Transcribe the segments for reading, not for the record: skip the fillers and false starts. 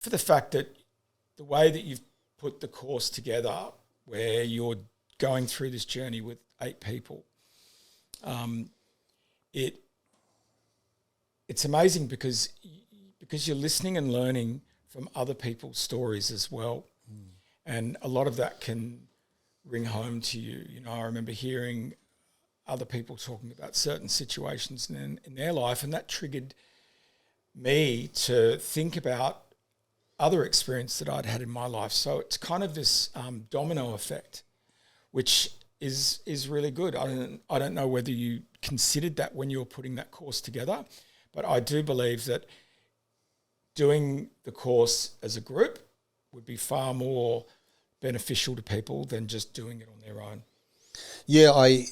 for the fact that the way that you've put the course together, where you're going through this journey with 8 people, it's amazing because you're listening and learning from other people's stories as well, and a lot of that can ring home to you. You know, I remember hearing other people talking about certain situations in their life, and that triggered me to think about other experience that I'd had in my life. So it's kind of this domino effect, which is really good. I don't know whether you considered that when you were putting that course together, but I do believe that doing the course as a group would be far more beneficial to people than just doing it on their own. Yeah, I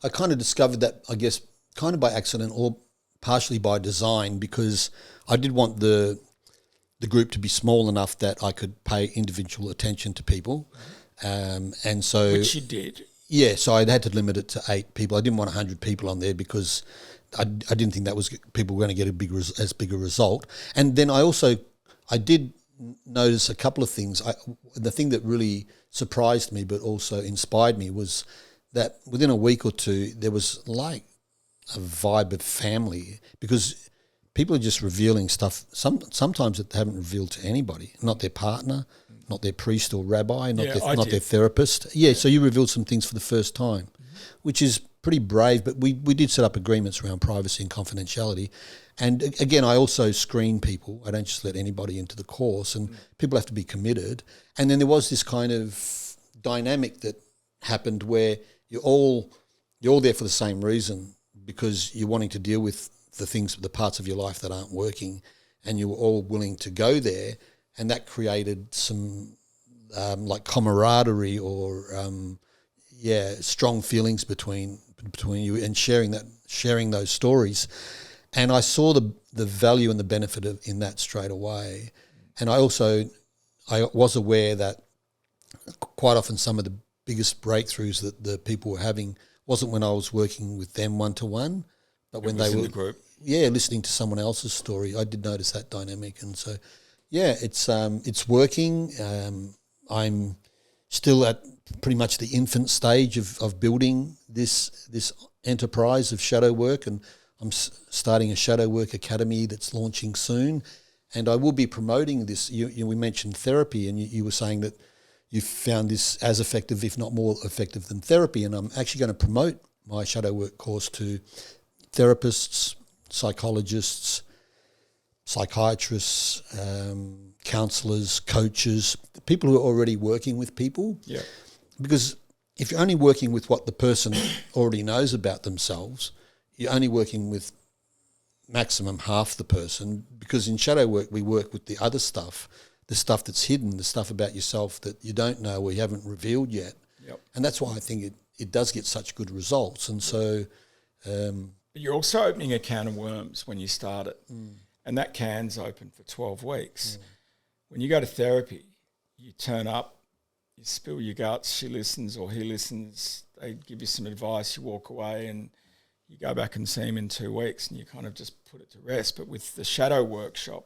kind of discovered that, I guess, kind of by accident or partially by design, because I did want the group to be small enough that I could pay individual attention to people. And so... Which you did. Yeah, so I had to limit it to 8 people. I didn't want 100 people on there because I didn't think that was people were going to get as big a result. And then I did notice a couple of things. The thing that really surprised me but also inspired me was that within a week or two there was like a vibe of family, because people are just revealing stuff sometimes that they haven't revealed to anybody, not their partner, not their priest or rabbi, not their therapist. Yeah, so you revealed some things for the first time, which is pretty brave, but we did set up agreements around privacy and confidentiality. And again, I also screen people. I don't just let anybody into the course, and people have to be committed. And then there was this kind of dynamic that happened where you're all there for the same reason, because you're wanting to deal with the parts of your life that aren't working, and you were all willing to go there, and that created some like camaraderie or strong feelings between you, and sharing those stories. And I saw the value and the benefit in that straight away. And I was aware that quite often some of the biggest breakthroughs that the people were having wasn't when I was working with them one-to-one, but when they were in the group. Yeah, listening to someone else's story. I did notice that dynamic. And so, yeah, it's working. I'm still at pretty much the infant stage of building this enterprise of shadow work, and I'm starting a shadow work academy that's launching soon, and I will be promoting this. We mentioned therapy, and you were saying that you found this as effective, if not more effective than therapy, and I'm actually going to promote my shadow work course to therapists, psychologists, psychiatrists, counsellors, coaches, people who are already working with people. Yeah. Because if you're only working with what the person already knows about themselves, you're only working with maximum half the person, because in shadow work we work with the other stuff, the stuff that's hidden, the stuff about yourself that you don't know or you haven't revealed yet. Yep. And that's why I think it does get such good results. And so... But you're also opening a can of worms when you start it, and that can's open for 12 weeks. When you go to therapy, you turn up, you spill your guts, she listens or he listens, they give you some advice, you walk away, and you go back and see him in 2 weeks, and you kind of just put it to rest. But with the shadow workshop,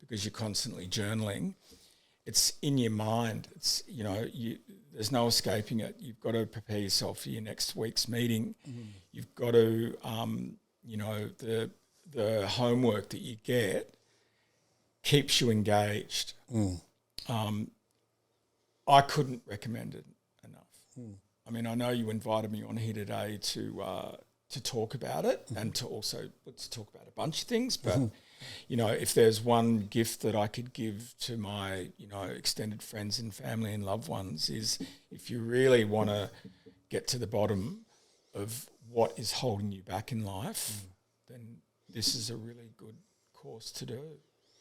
because you're constantly journaling, it's in your mind. It's, there's no escaping it. You've got to prepare yourself for your next week's meeting. You've got to, the homework that you get keeps you engaged. I couldn't recommend it enough. I mean, I know you invited me on here today to talk about it and to talk about a bunch of things, but if there's one gift that I could give to my, extended friends and family and loved ones, is if you really want to get to the bottom of what is holding you back in life, then this is a really good course to do.